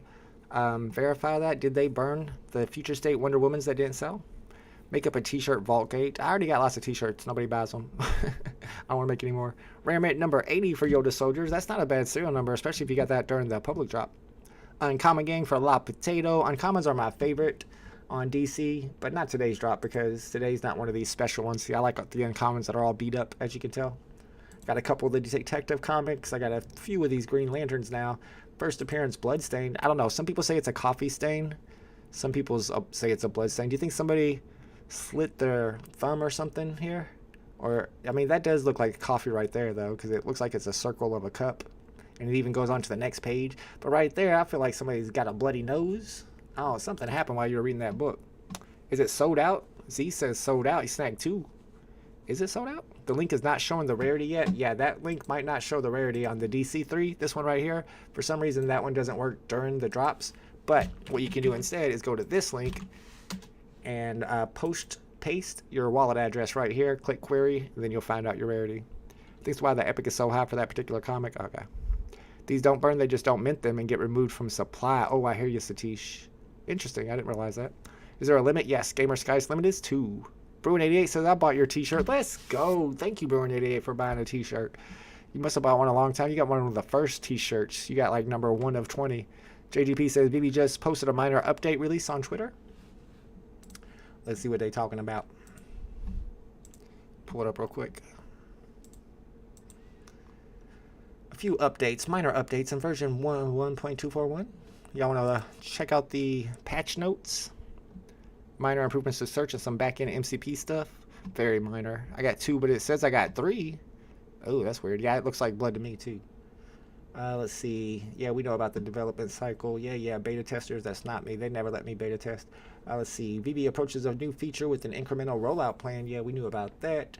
verify that? Did they burn the future state Wonder Womans that didn't sell? Make up a t-shirt vault gate. I already got lots of t-shirts. Nobody buys them. I don't want to make any more. Rare mint number 80 for Yoda Soldiers. That's not a bad serial number, especially if you got that during the public drop. Uncommon Gang for La Potato. Uncommons are my favorite on DC, but not today's drop because today's not one of these special ones. See, I like the uncommons that are all beat up, as you can tell. Got a couple of the Detective Comics. I got a few of these Green Lanterns now. First appearance, Bloodstained. I don't know. Some people say it's a coffee stain. Some people say it's a blood stain. Do you think somebody slit their thumb or something here? Or, I mean, that does look like coffee right there, though, because it looks like it's a circle of a cup. And it even goes on to the next page. But right there, I feel like somebody's got a bloody nose. Oh, something happened while you were reading that book. Is it sold out? Z says sold out. He snagged 2. Is it sold out? The link is not showing the rarity yet. Yeah, that link might not show the rarity on the DC3. This one right here. For some reason, that one doesn't work during the drops. But what you can do instead is go to this link and paste your wallet address right here. Click query, and then you'll find out your rarity. I think that's why the epic is so high for that particular comic. Okay. These don't burn. They just don't mint them and get removed from supply. Oh, I hear you, Satish. Interesting. I didn't realize that. Is there a limit? Yes. Gamer Sky's limit is 2. Bruin88 says, I bought your t-shirt. Let's go. Thank you, Bruin88, for buying a t-shirt. You must have bought one a long time. You got one of the first t-shirts. You got like number 1 of 20. JGP says, BB just posted a minor update release on Twitter. Let's see what they're talking about. Pull it up real quick. A few updates, minor updates in version 1.241. Y'all want to check out the patch notes? Minor improvements to search and some back-end MCP stuff. Very minor. I got 2, but it says I got 3. Oh, that's weird. Yeah, it looks like blood to me, too. Let's see. Yeah, we know about the development cycle. Yeah, beta testers. That's not me. They never let me beta test. Let's see. VB approaches a new feature with an incremental rollout plan. Yeah, we knew about that.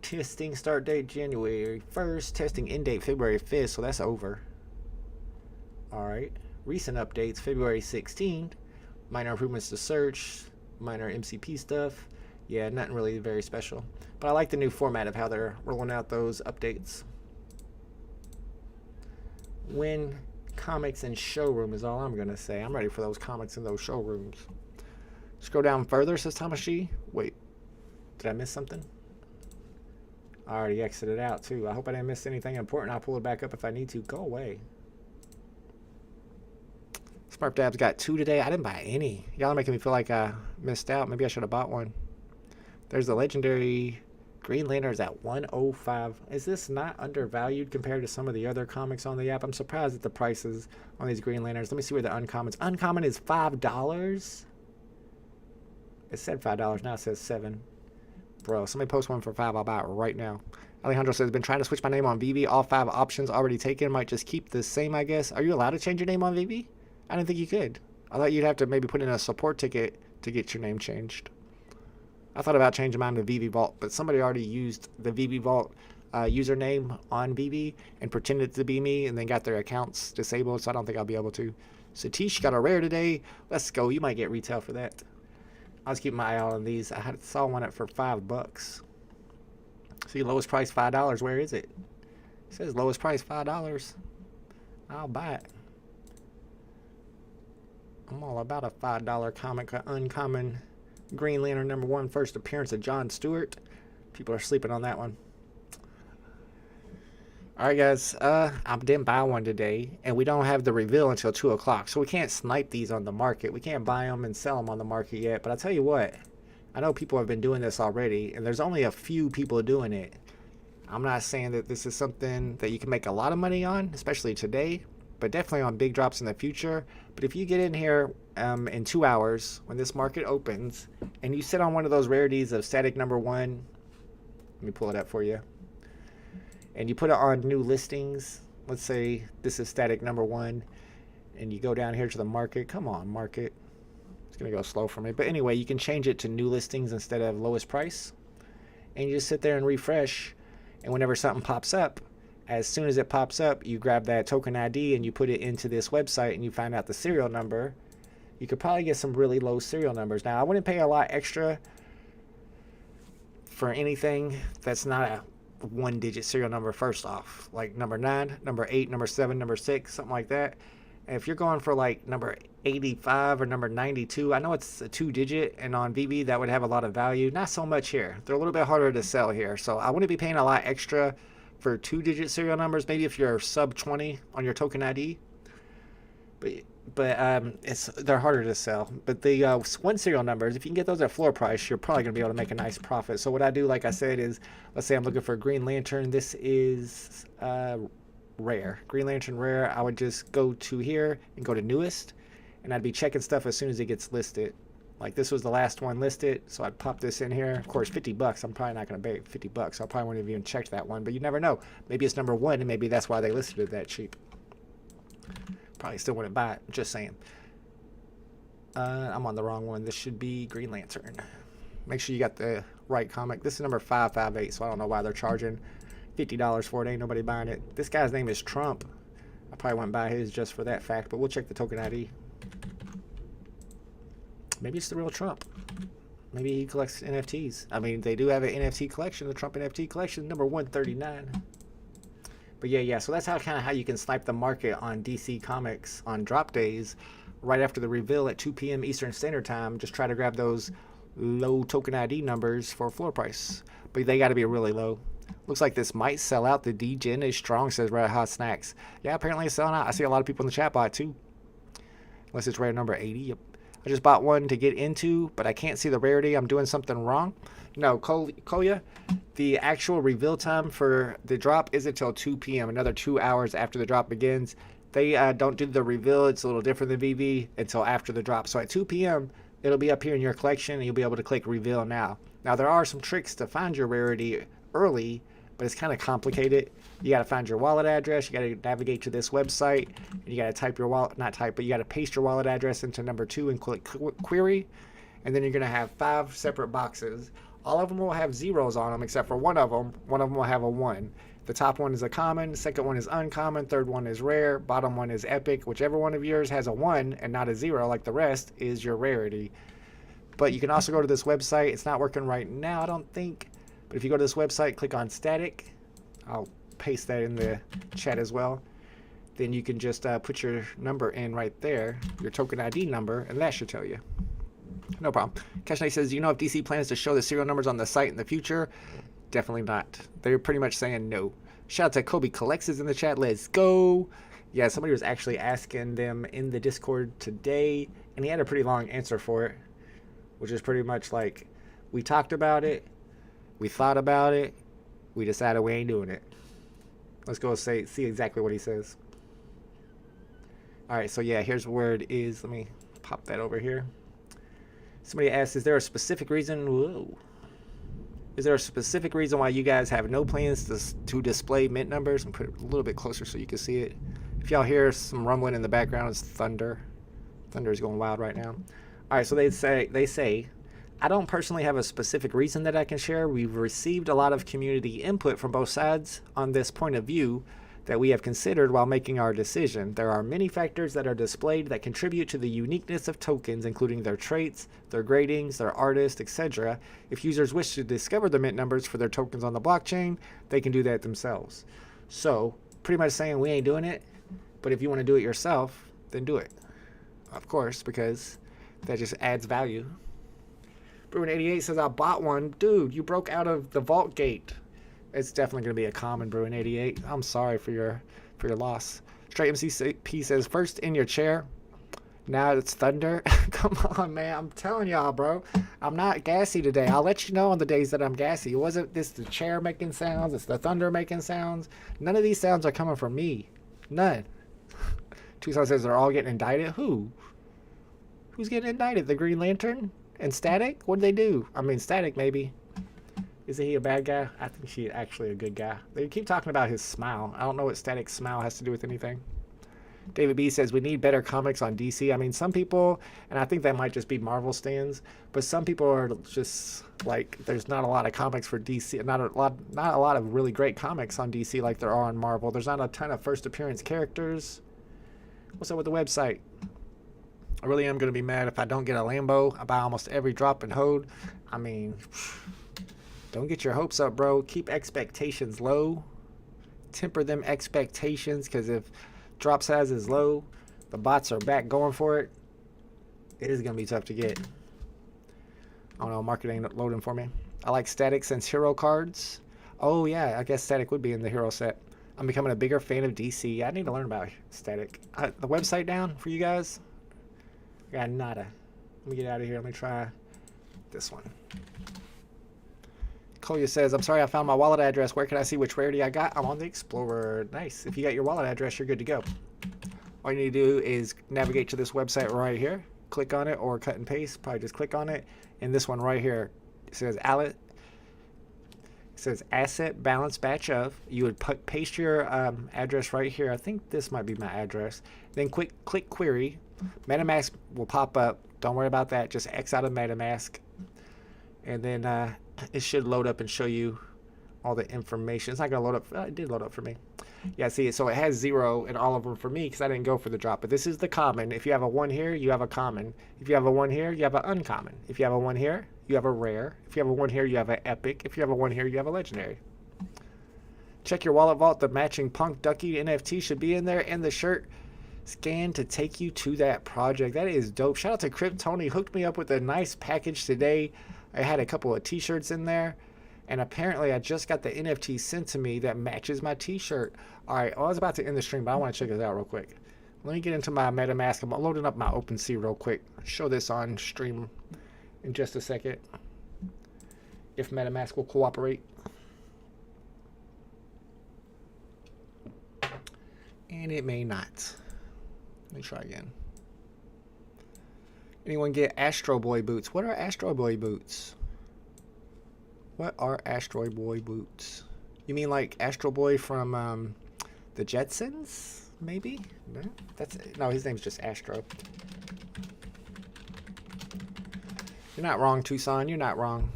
Testing start date January 1st. Testing end date February 5th, so that's over. Alright. Recent updates February 16th. Minor improvements to search. Minor MCP stuff. Yeah, nothing really very special. But I like the new format of how they're rolling out those updates. When comics and showroom is all I'm going to say. I'm ready for those comics in those showrooms. Scroll down further, says Thomas G. Wait, did I miss something? I already exited out too. I hope I didn't miss anything important. I'll pull it back up if I need to. Go away. Smart Dab's got 2 today. I didn't buy any. Y'all are making me feel like I missed out. Maybe I should have bought one. There's the legendary Green Lanterns at 105. Is this not undervalued compared to some of the other comics on the app? I'm surprised at the prices on these Green Lanterns. Let me see where the uncommons. Uncommon is $5. It said $5. Now it says $7. Bro, somebody post one for $5. I'll buy it right now. Alejandro says, been trying to switch my name on VV. All 5 options already taken. Might just keep the same, I guess. Are you allowed to change your name on VV? I didn't think you could. I thought you'd have to maybe put in a support ticket to get your name changed. I thought about changing mine to VV Vault, but somebody already used the VV Vault username on VV and pretended to be me and then got their accounts disabled, so I don't think I'll be able to. Satish got a rare today. Let's go. You might get retail for that. I'll just keep my eye out on these. I saw one for $5. See, lowest price $5. Where is it? It says lowest price $5. I'll buy it. I'm all about a $5 comic, uncommon Green Lantern #1 first appearance of John Stewart. People are sleeping on that one. Alright guys, I didn't buy one today, and we don't have the reveal until 2 o'clock, so we can't snipe these on the market. We can't buy them and sell them on the market yet, but I'll tell you what, I know people have been doing this already, and there's only a few people doing it. I'm not saying that this is something that you can make a lot of money on, especially today, but definitely on big drops in the future. But if you get in here in 2 hours when this market opens and you sit on one of those rarities of static #1, let me pull it up for you, and you put it on new listings, let's say this is static #1, and you go down here to the market. Come on, market. It's gonna go slow for me, but anyway, you can change it to new listings instead of lowest price, and you just sit there and refresh, and whenever something pops up, as soon as it pops up, you grab that token ID and you put it into this website and you find out the serial number. You could probably get some really low serial numbers. Now, I wouldn't pay a lot extra for anything that's not a 1-digit serial number first off. Like number 9, number 8, number 7, number 6, something like that. And if you're going for like number 85 or number 92, I know it's a 2-digit, and on VV that would have a lot of value. Not so much here. They're a little bit harder to sell here, so I wouldn't be paying a lot extra for 2-digit serial numbers. Maybe if you're sub 20 on your token ID, but they're harder to sell. But the 1 serial numbers, if you can get those at floor price, you're probably gonna be able to make a nice profit. So what I do, like I said, is let's say I'm looking for a Green Lantern. This is rare, Green Lantern rare. I would just go to here and go to newest, and I'd be checking stuff as soon as it gets listed. Like this was the last one listed, so I'd pop this in here. Of course, $50. I'm probably not going to pay $50. I probably wouldn't have even checked that one, but you never know. Maybe it's number 1, and maybe that's why they listed it that cheap. Probably still wouldn't buy it. Just saying. I'm on the wrong one. This should be Green Lantern. Make sure you got the right comic. This is number 558, so I don't know why they're charging $50 for it. Ain't nobody buying it. This guy's name is Trump. I probably wouldn't buy his just for that fact, but we'll check the token ID. Maybe it's the real Trump. Maybe he collects NFTs. I mean, they do have an NFT collection, the Trump NFT collection, number 139. But yeah, so that's how you can snipe the market on DC Comics on drop days, right after the reveal at 2 p.m. Eastern Standard Time. Just try to grab those low token ID numbers for floor price, but they got to be really low. Looks like this might sell out. The D-Gen is strong, says Red Hot Snacks. Yeah, apparently it's selling out. I see a lot of people in the chat bot too. Unless it's rare number 80. Yep. I just bought one to get into, but I can't see the rarity. I'm doing something wrong. No, Koya, the actual reveal time for the drop is until 2 p.m., another 2 hours after the drop begins. They don't do the reveal. It's a little different than VV until after the drop. So at 2 p.m., it'll be up here in your collection, and you'll be able to click reveal now. Now, there are some tricks to find your rarity early, but it's kind of complicated. You got to find your wallet address. You got to navigate to this website, and you got to type your wallet, not type, but you got to paste your wallet address into number 2 and click query, and then you're going to have 5 separate boxes. All of them will have zeros on them, except for one of them. One of them will have a 1. The top one is a common, the second one is uncommon, third one is rare, bottom one is epic. Whichever one of yours has a 1 and not a 0 like the rest is your rarity. But you can also go to this website. It's not working right now, I don't think. But if you go to this website, click on static. I'll paste that in the chat as well. Then you can just put your number in right there, your token ID number, and that should tell you. No problem. Cash Knight says, do you know if DC plans to show the serial numbers on the site in the future? Definitely not. They're pretty much saying no. Shout out to Kobe Collects in the chat. Let's go. Yeah, somebody was actually asking them in the Discord today, and he had a pretty long answer for it, which is pretty much like, we talked about it, we thought about it, we decided we ain't doing it. Let's go see exactly what he says. All right, so yeah, here's where it is. Let me pop that over here. Somebody asks, is there a specific reason? Whoa. Is there a specific reason why you guys have no plans to display mint numbers? And put it a little bit closer so you can see it. If y'all hear some rumbling in the background, it's thunder. Thunder is going wild right now. All right, so they say, I don't personally have a specific reason that I can share. We've received a lot of community input from both sides on this point of view that we have considered while making our decision. There are many factors that are displayed that contribute to the uniqueness of tokens, including their traits, their gradings, their artists, etc. If users wish to discover the mint numbers for their tokens on the blockchain, they can do that themselves. So, pretty much saying we ain't doing it, but if you want to do it yourself, then do it. Of course, because that just adds value. Bruin88 says, I bought one. Dude, you broke out of the vault gate. It's definitely going to be a common, Bruin88. I'm sorry for your loss. Straight MCP says, first in your chair, now it's thunder. Come on, man. I'm telling y'all, bro. I'm not gassy today. I'll let you know on the days that I'm gassy. It wasn't this the chair making sounds. It's the thunder making sounds. None of these sounds are coming from me. None. Tucson says they're all getting indicted. Who? Who's getting indicted? The Green Lantern? And Static? What did they do? I mean, Static, maybe. Isn't he a bad guy? I think he's actually a good guy. They keep talking about his smile. I don't know what Static's smile has to do with anything. David B says, we need better comics on DC. I mean, some people, and I think that might just be Marvel stands, but some people are just like, there's not a lot of comics for DC, not a lot of really great comics on DC like there are on Marvel. There's not a ton of first appearance characters. What's up with the website? I really am going to be mad if I don't get a Lambo. I buy almost every drop and hold. I mean, don't get your hopes up, bro. Keep expectations low. Temper them expectations, because if drop size is low, The bots are back going for it. It is going to be tough to get. I don't know, market ain't loading for me. I like static since hero cards. Oh yeah, I guess static would be in the hero set. I'm becoming a bigger fan of DC. I need to learn about static. The website down for you guys? I got nada. Let me get out of here. Let me try this one. Kolya says, I'm sorry I found my wallet address. Where can I see which rarity I got? I'm on the Explorer. Nice. If you got your wallet address, you're good to go. All you need to do is navigate to this website right here. Click on it or cut and paste. Probably just click on it. And this one right here, it says asset balance batch of. You would paste your address right here. I think this might be my address. Then click query. MetaMask will pop up. Don't worry about that. Just X out of MetaMask. And then it should load up and show you all the information. It's not going to load up. It did load up for me. Yeah, see, so it has 0 in all of them for me because I didn't go for the drop. But this is the common. If you have a 1 here, you have a common. If you have a 1 here, you have an uncommon. If you have a 1 here, you have a rare. If you have a 1 here, you have an epic. If you have a 1 here, you have a legendary. Check your wallet vault. The matching Punk Ducky NFT should be in there. And the shirt scan to take you to that project. That is dope. Shout out to Crypt Tony. Hooked me up with a nice package today. I had a couple of t-shirts in there. And apparently I just got the NFT sent to me that matches my t-shirt. All right, I was about to end the stream, but I want to check this out real quick. Let me get into my MetaMask. I'm loading up my OpenSea real quick. Show this on stream in just a second. If MetaMask will cooperate. And it may not. Let me try again. Anyone get Astro Boy boots? What are Astro Boy boots? What are Astro Boy boots? You mean like Astro Boy from the Jetsons? Maybe? No, his name's just Astro. You're not wrong, Tucson. You're not wrong.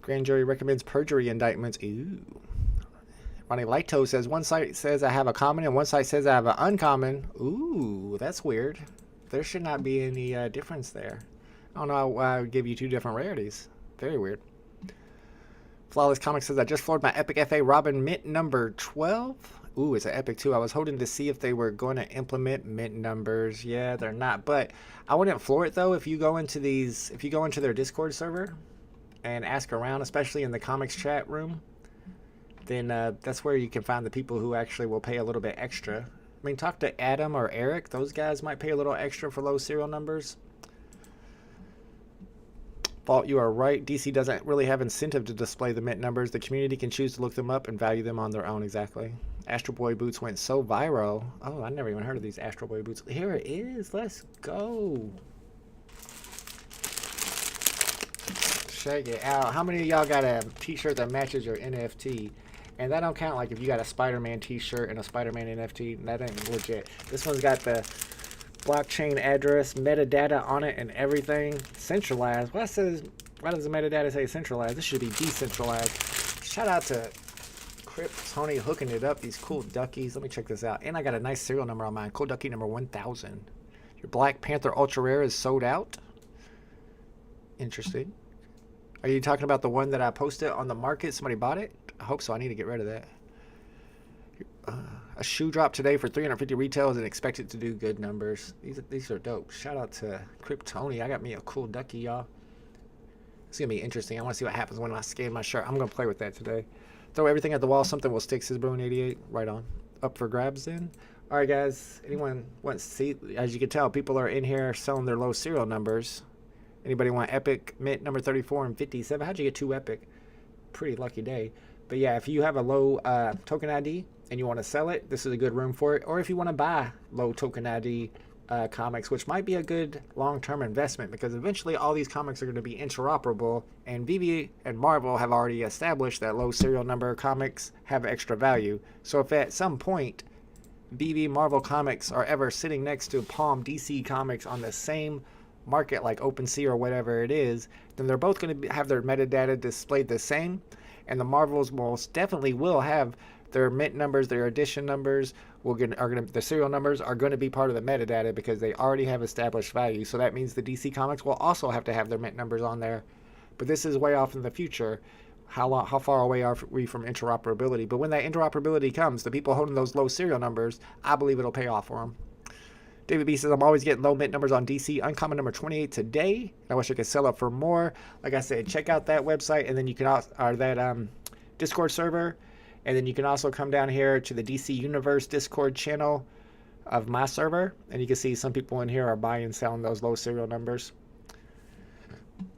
Grand jury recommends perjury indictments. Ooh. Ronnie Lighto says one site says I have a common and one site says I have an uncommon. Ooh, that's weird. There should not be any difference there. I don't know why I would give you two different rarities. Very weird. Flawless Comics says I just floored my Epic FA Robin mint number 12. Ooh, it's an Epic too. I was holding to see if they were going to implement mint numbers. Yeah, they're not. But I wouldn't floor it though. If you go into their Discord server and ask around, especially in the comics chat room, then that's where you can find the people who actually will pay a little bit extra. I mean, talk to Adam or Eric. Those guys might pay a little extra for low serial numbers. Vault, you are right. DC doesn't really have incentive to display the mint numbers. The community can choose to look them up and value them on their own. Exactly. Astro Boy boots went so viral. Oh, I never even heard of these Astro Boy boots. Here it is. Let's go. Check it out. How many of y'all got a t-shirt that matches your NFT? And that don't count like if you got a Spider-Man t-shirt and a Spider-Man NFT. That ain't legit. This one's got the blockchain address, metadata on it and everything. Centralized. Why does the metadata say centralized? This should be decentralized. Shout out to Crypt Tony hooking it up. These cool duckies. Let me check this out. And I got a nice serial number on mine. Cool ducky number 1000. Your Black Panther Ultra Rare is sold out. Interesting. Are you talking about the one that I posted on the market? Somebody bought it? I hope so. I need to get rid of that. A shoe drop today for 350 retails and expect it to do good numbers. These are dope. Shout out to Crypt Tony. I got me a cool ducky, y'all. It's going to be interesting. I want to see what happens when I scan my shirt. I'm going to play with that today. Throw everything at the wall. Something will stick, says Bruin88. Right on. Up for grabs then. All right, guys. Anyone wants to see? As you can tell, people are in here selling their low serial numbers. Anybody want Epic Mint number 34 and 57? How'd you get 2 Epic? Pretty lucky day. But yeah, if you have a low token ID and you want to sell it, this is a good room for it. Or if you want to buy low token ID comics, which might be a good long-term investment because eventually all these comics are going to be interoperable. And VV and Marvel have already established that low serial number comics have extra value. So if at some point VV Marvel comics are ever sitting next to Palm DC comics on the same market like OpenSea or whatever it is, then they're both going to have their metadata displayed the same, and the Marvels most definitely will have their mint numbers, their edition numbers, the serial numbers are going to be part of the metadata because they already have established value. So that means the DC comics will also have to have their mint numbers on there. But this is way off in the future. how far away are we from interoperability? But when that interoperability comes, the people holding those low serial numbers, I believe it'll pay off for them. David B says, I'm always getting low mint numbers on DC. Uncommon number 28 today. I wish I could sell up for more. Like I said, check out that website, and then you can also, or that Discord server. And then you can also come down here to the DC Universe Discord channel of my server. And you can see some people in here are buying and selling those low serial numbers.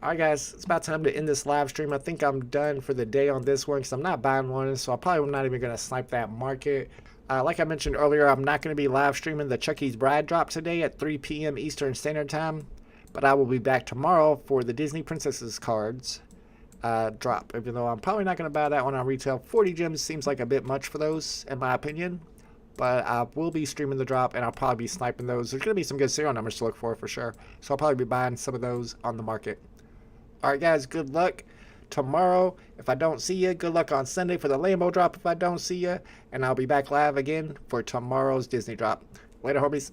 Alright guys, it's about time to end this live stream. I think I'm done for the day on this one because I'm not buying one, so I'm probably not even going to snipe that market. Like I mentioned earlier, I'm not going to be live streaming the Chucky's Bride drop today at 3 p.m. Eastern Standard Time, but I will be back tomorrow for the Disney Princesses cards drop, even though I'm probably not going to buy that one on retail. 40 gems seems like a bit much for those, in my opinion, but I will be streaming the drop, and I'll probably be sniping those. There's going to be some good serial numbers to look for sure, so I'll probably be buying some of those on the market. Alright guys, good luck tomorrow if I don't see you. Good luck on Sunday for the Lambo drop if I don't see you. And I'll be back live again for tomorrow's Disney drop. Later, homies.